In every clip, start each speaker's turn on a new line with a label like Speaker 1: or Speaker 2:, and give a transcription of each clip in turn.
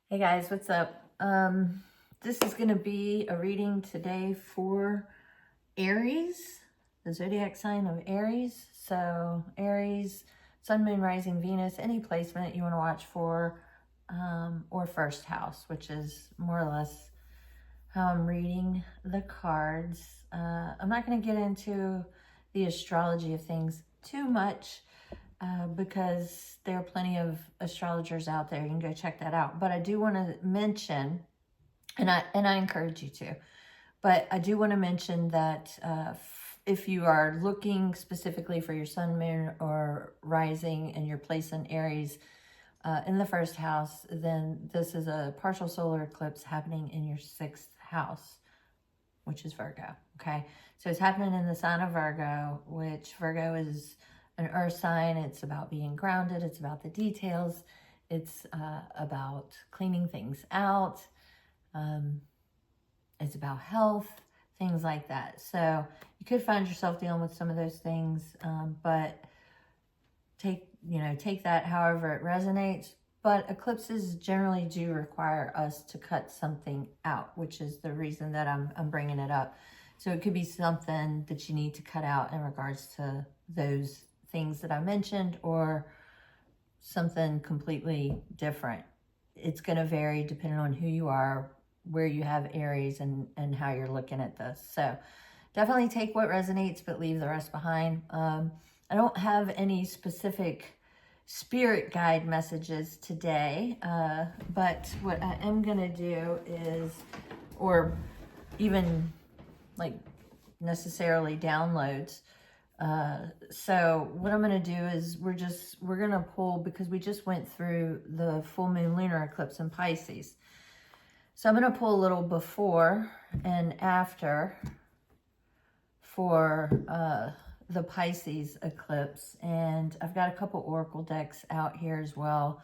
Speaker 1: Hey guys, what's up? This is going to be a reading today for Aries, the zodiac sign of Aries. So Aries, Sun, Moon, Rising, Venus, any placement you want to watch for, or first house, which is more or less how I'm reading the cards. I'm not going to get into the astrology of things too much. Because there are plenty of astrologers out there. You can go check that out. But I do want to mention, and I encourage you to, but I do want to mention that if you are looking specifically for your sun, moon, or rising and your place in Aries in the first house, then this is a partial solar eclipse happening in your 6th house, which is Virgo, okay? So it's happening in the sign of Virgo, which Virgo is an earth sign. It's about being grounded. It's about the details. It's about cleaning things out. It's about health, things like that. So you could find yourself dealing with some of those things, but take that however it resonates. But eclipses generally do require us to cut something out, which is the reason that I'm bringing it up. So it could be something that you need to cut out in regards to those things that I mentioned, or something completely different. It's going to vary depending on who you are, where you have Aries, and how you're looking at this. So definitely take what resonates, but leave the rest behind. I don't have any specific spirit guide messages today, but what I am going to do is, or even like necessarily downloads. So what I'm going to do is we're going to pull, because we just went through the full moon lunar eclipse in Pisces. So I'm going to pull a little before and after for the Pisces eclipse. And I've got a couple oracle decks out here as well.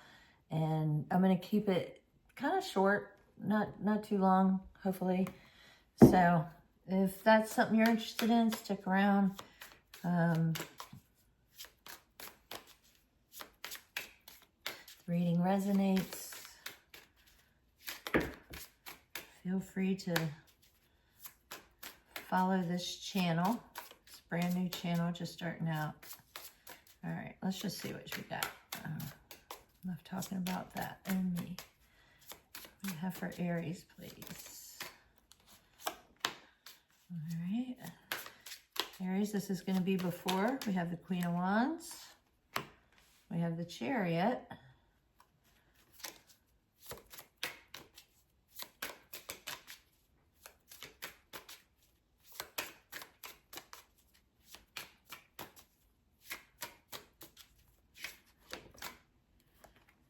Speaker 1: And I'm going to keep it kind of short, not too long, hopefully. So if that's something you're interested in, stick around. Reading resonates, feel free to follow this channel. It's a brand new channel, just starting out. All right, let's just see what we got. Enough talking about that and me. What do you have for Aries, please? All right. Aries, this is going to be before. We have the Queen of Wands. We have the Chariot.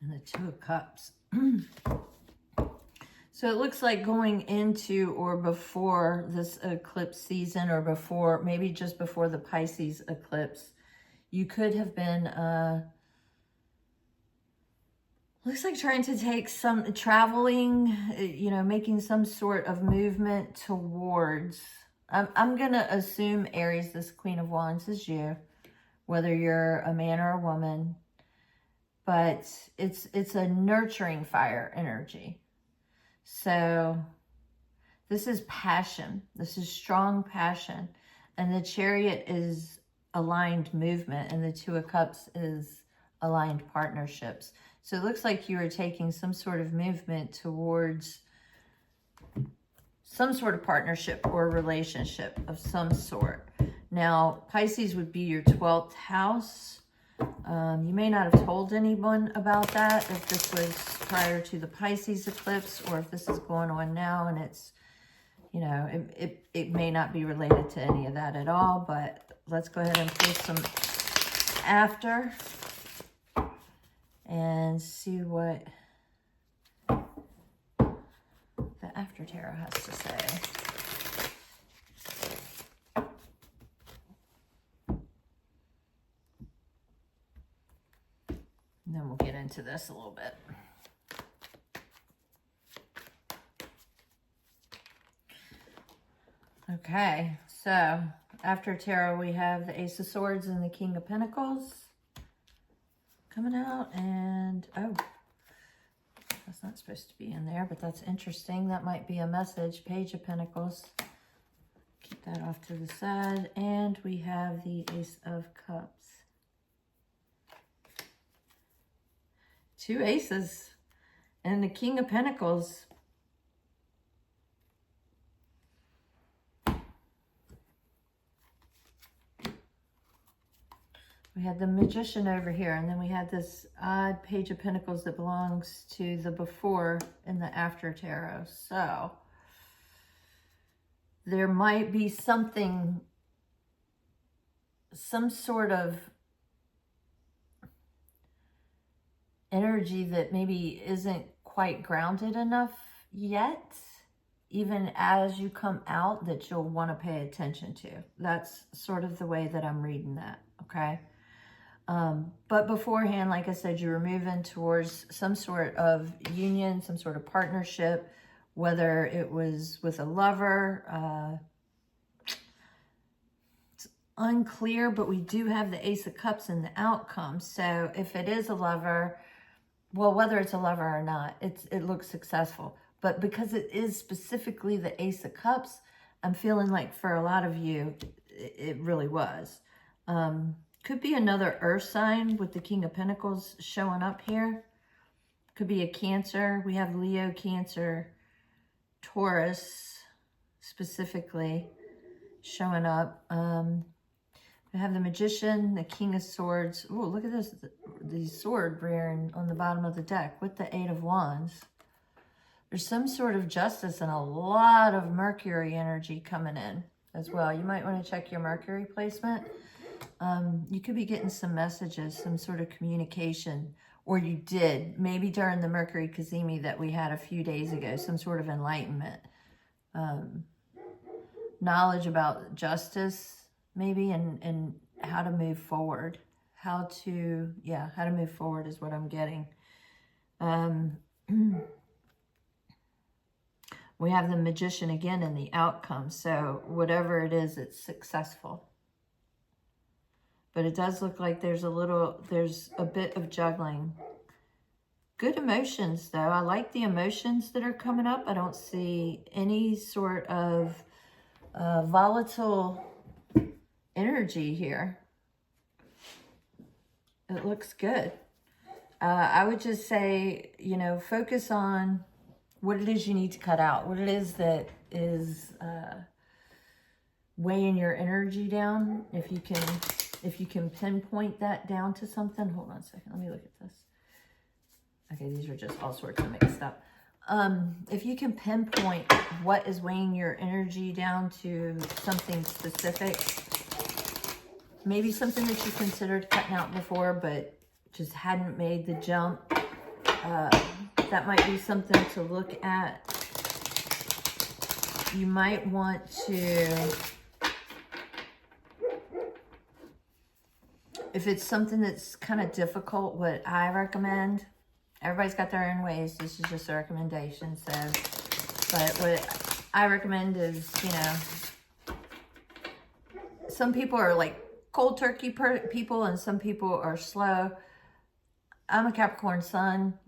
Speaker 1: And the Two of Cups. So it looks like going into or before this eclipse season, or before, maybe just before the Pisces eclipse, you could have been, looks like trying to take some traveling, making some sort of movement towards, I'm going to assume Aries, this Queen of Wands is you, whether you're a man or a woman, but it's a nurturing fire energy. So this is passion. This is strong passion. And the Chariot is aligned movement, and the Two of Cups is aligned partnerships. So it looks like you are taking some sort of movement towards some sort of partnership or relationship of some sort. Now, Pisces would be your 12th house. You may not have told anyone about that, if this was prior to the Pisces eclipse, or if this is going on now and it's, it may not be related to any of that at all. But let's go ahead and pull some after and see what the after tarot has to say. And then we'll get into this a little bit. Okay, so after tarot, we have the Ace of Swords and the King of Pentacles coming out. And, oh, that's It's not supposed to be in there, but that's interesting. That might be a message. Page of Pentacles. Keep that off to the side. And we have the Ace of Cups. 2 aces. And the King of Pentacles. We had the Magician over here, and then we had this odd Page of Pentacles that belongs to the before and the after tarot. So there might be something, some sort of energy that maybe isn't quite grounded enough yet, even as you come out, that you'll want to pay attention to. That's sort of the way that I'm reading that, okay? But beforehand, like I said, you were moving towards some sort of union, some sort of partnership, whether it was with a lover. It's unclear, but we do have the Ace of Cups in the outcome. So if it is a lover, well, whether it's a lover or not, it looks successful. But because it is specifically the Ace of Cups, I'm feeling like for a lot of you, it really was. Could be another earth sign with the King of Pentacles showing up here. Could be a Cancer. We have Leo, Cancer, Taurus specifically showing up. We have the Magician, the King of Swords. Oh, look at this. The sword rearing on the bottom of the deck with the 8 of Wands. There's some sort of justice and a lot of Mercury energy coming in as well. You might want to check your Mercury placement. You could be getting some messages, some sort of communication, or you did, maybe during the Mercury Kazemi that we had a few days ago, some sort of enlightenment, knowledge about justice, maybe, and how to move forward. How to move forward is what I'm getting. We have the Magician again in the outcome, so whatever it is, it's successful. But it does look like there's a bit of juggling. Good emotions, though. I like the emotions that are coming up. I don't see any sort of volatile energy here. It looks good. I would just say, you know, focus on what it is you need to cut out. What it is that is weighing your energy down. If you can pinpoint that down to something. Hold on a second. Let me look at this. Okay, these are just all sorts of mixed up. If you can pinpoint what is weighing your energy down to something specific, maybe something that you considered cutting out before, but just hadn't made the jump, that might be something to look at. You might want to, if it's something that's kind of difficult, what I recommend, everybody's got their own ways. This is just a recommendation. So, but what I recommend is, you know, some people are like cold turkey people and some people are slow. I'm a Capricorn sun,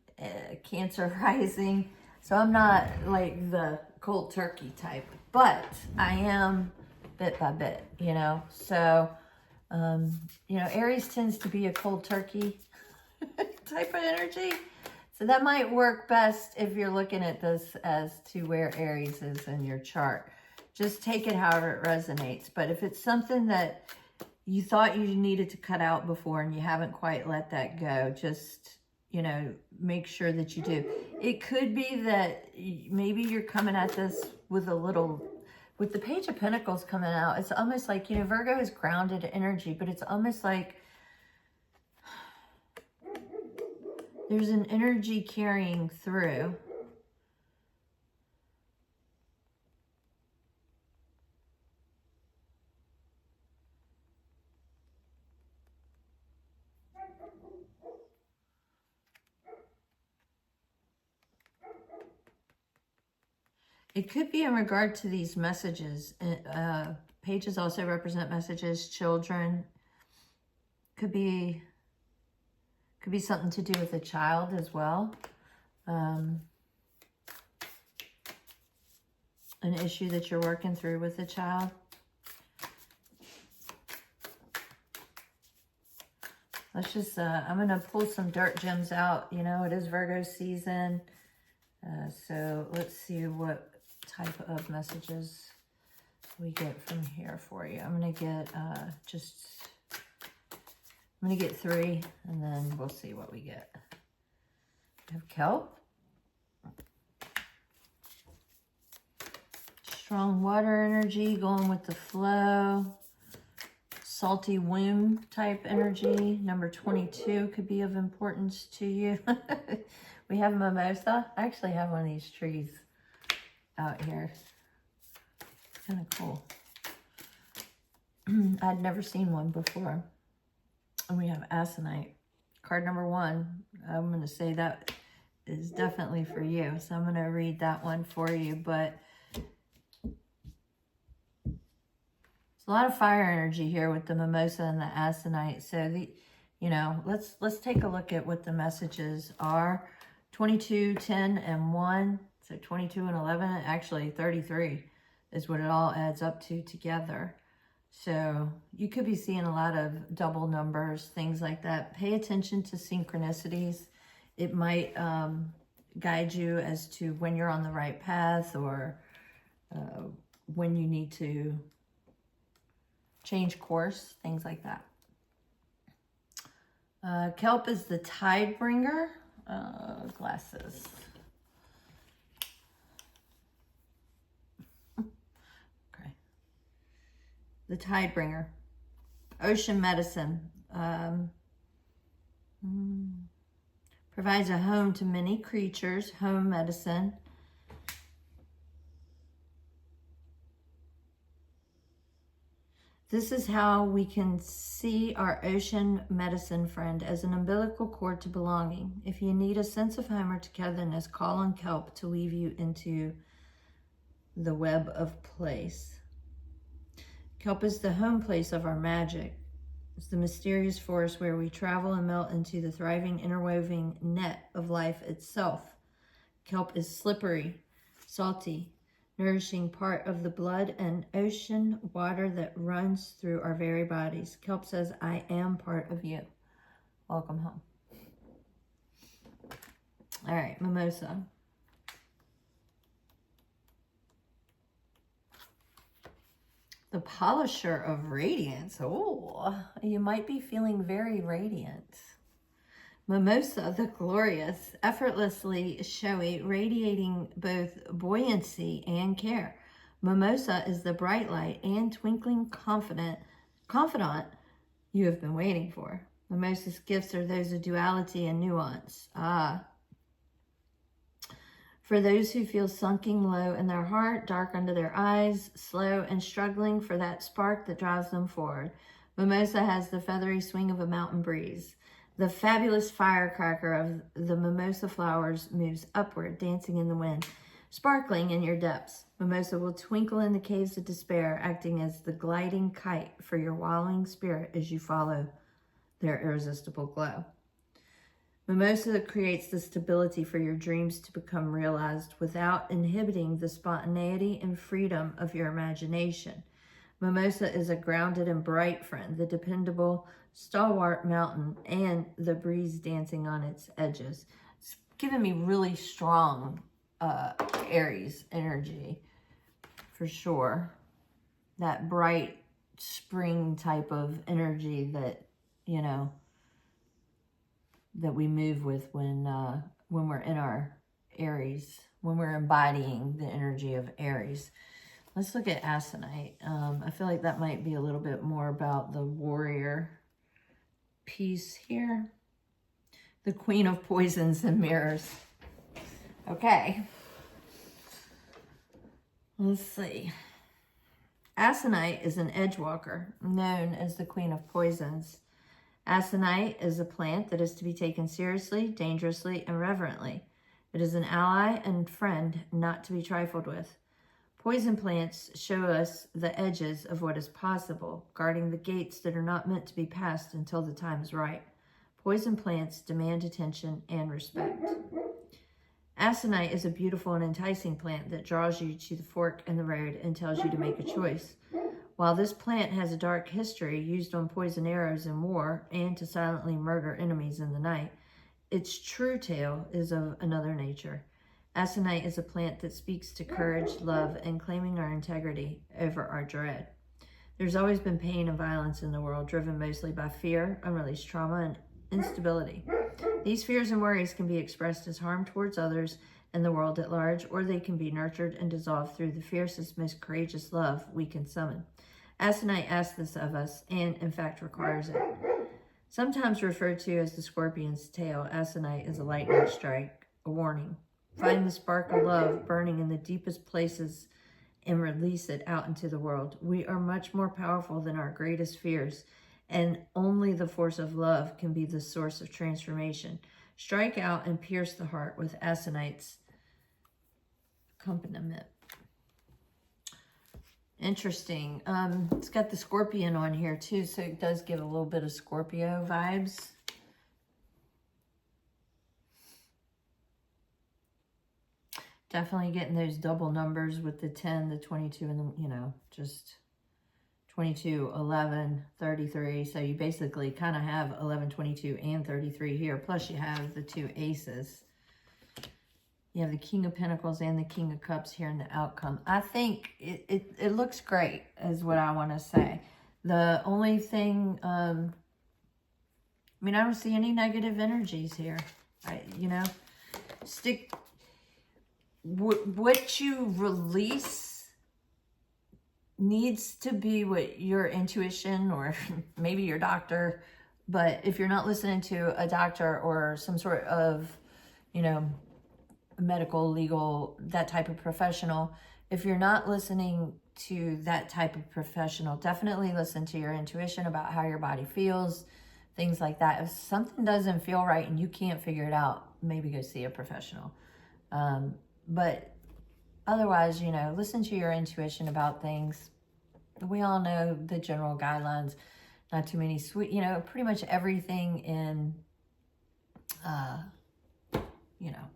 Speaker 1: Cancer rising. So I'm not like the cold turkey type, but I am bit by bit, you know. So, you know, Aries tends to be a cold turkey type of energy. So that might work best if you're looking at this as to where Aries is in your chart. Just take it however it resonates. But if it's something that you thought you needed to cut out before and you haven't quite let that go, just, you know, make sure that you do. It could be that maybe you're coming at this with a little, with the Page of Pentacles coming out, it's almost like, you know, Virgo is grounded energy, but it's almost like there's an energy carrying through. It could be in regard to these messages. Pages also represent messages, children. Could be something to do with a child as well. an issue that you're working through with a child. Let's just, I'm going to pull some dirt gems out. You know, it is Virgo season. So let's see what type of messages we get from here for you. I'm going to get I'm going to get 3, and then we'll see what we get. We have kelp. Strong water energy, going with the flow. Salty womb type energy. Number 22 could be of importance to you. We have mimosa. I actually have one of these trees out here. It's kind of cool. I'd never seen one before. And we have aconite. Card number 1. I'm going to say that is definitely for you. So I'm going to read that one for you. But a lot of fire energy here with the mimosa and the aconite. So you know, let's take a look at what the messages are. 22, 10, and 1. So 22 and 11, actually 33 is what it all adds up to together. So you could be seeing a lot of double numbers, things like that. Pay attention to synchronicities. It might guide you as to when you're on the right path, or when you need to change course, things like that. Kelp is the tide bringer. Glasses. Okay. The tide bringer. Ocean medicine. Provides a home to many creatures. Home medicine. This is how we can see our ocean medicine friend as an umbilical cord to belonging. If you need a sense of home or togetherness, call on kelp to weave you into the web of place. Kelp is the home place of our magic. It's the mysterious forest where we travel and melt into the thriving, interwoven net of life itself. Kelp is slippery, salty, nourishing part of the blood and ocean water that runs through our very bodies. Kelp says, I am part of you. Welcome home. All right, mimosa. The polisher of radiance. Oh, you might be feeling very radiant. Mimosa, the glorious, effortlessly showy, radiating both buoyancy and care. Mimosa is the bright light and twinkling confidant you have been waiting for. Mimosa's gifts are those of duality and nuance. For those who feel sunken low in their heart, dark under their eyes, slow and struggling for that spark that drives them forward. Mimosa has the feathery swing of a mountain breeze. The fabulous firecracker of the mimosa flowers moves upward, dancing in the wind, sparkling in your depths. Mimosa will twinkle in the caves of despair, acting as the gliding kite for your wallowing spirit as you follow their irresistible glow. Mimosa creates the stability for your dreams to become realized without inhibiting the spontaneity and freedom of your imagination. Mimosa is a grounded and bright friend, the dependable, stalwart mountain, and the breeze dancing on its edges. It's giving me really strong Aries energy, for sure. That bright spring type of energy that, you know, that we move with when we're in our Aries, when we're embodying the energy of Aries. Let's look at aconite. I feel like that might be a little bit more about the warrior piece here. The queen of poisons and mirrors. Okay. Let's see. Aconite is an edge walker, known as the queen of poisons. Aconite is a plant that is to be taken seriously, dangerously, and reverently. It is an ally and friend not to be trifled with. Poison plants show us the edges of what is possible, guarding the gates that are not meant to be passed until the time is right. Poison plants demand attention and respect. Aconite is a beautiful and enticing plant that draws you to the fork in the road and tells you to make a choice. While this plant has a dark history, used on poison arrows in war and to silently murder enemies in the night, its true tale is of another nature. Aconite is a plant that speaks to courage, love, and claiming our integrity over our dread. There's always been pain and violence in the world, driven mostly by fear, unreleased trauma, and instability. These fears and worries can be expressed as harm towards others and the world at large, or they can be nurtured and dissolved through the fiercest, most courageous love we can summon. Aconite asks this of us, and in fact requires it. Sometimes referred to as the scorpion's tail, aconite is a lightning strike, a warning. Find the spark of love burning in the deepest places and release it out into the world. We are much more powerful than our greatest fears, and only the force of love can be the source of transformation. Strike out and pierce the heart with aconite's accompaniment. Interesting. It's got the scorpion on here too, so it does give a little bit of Scorpio vibes. Definitely getting those double numbers with the 10, the 22, and the, you know, just 22, 11, 33. So you basically kind of have 11, 22, and 33 here. Plus you have the two aces. You have the King of Pentacles and the King of Cups here in the outcome. I think it looks great, is what I want to say. The only thing, I mean, I don't see any negative energies here. You know, what you release needs to be what your intuition, or maybe your doctor, but if you're not listening to a doctor or some sort of, you know, medical, legal, that type of professional, if you're not listening to that type of professional, definitely listen to your intuition about how your body feels, things like that. If something doesn't feel right and you can't figure it out, maybe go see a professional. But otherwise, you know, listen to your intuition about things. We all know the general guidelines, not too many sweet, you know, pretty much everything in, you know,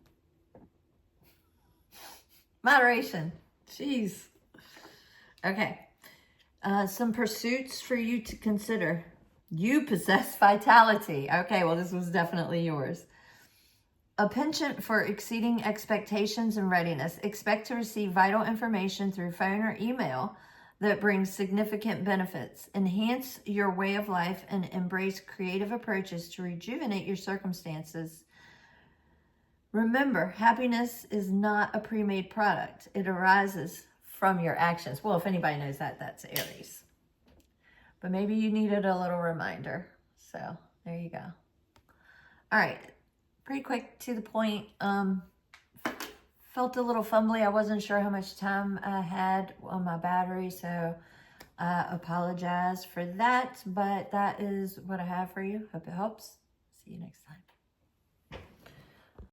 Speaker 1: moderation. Jeez. Okay. Some pursuits for you to consider. You possess vitality. Okay, well, this was definitely yours. A penchant for exceeding expectations and readiness. Expect to receive vital information through phone or email that brings significant benefits. Enhance your way of life and embrace creative approaches to rejuvenate your circumstances. Remember, happiness is not a pre-made product. It arises from your actions. Well, if anybody knows that, that's Aries. But maybe you needed a little reminder. So there you go. All right. Pretty quick, to the point. Felt a little fumbly. I wasn't sure how much time I had on my battery, so I apologize for that. But that is what I have for you. Hope it helps. See you next time.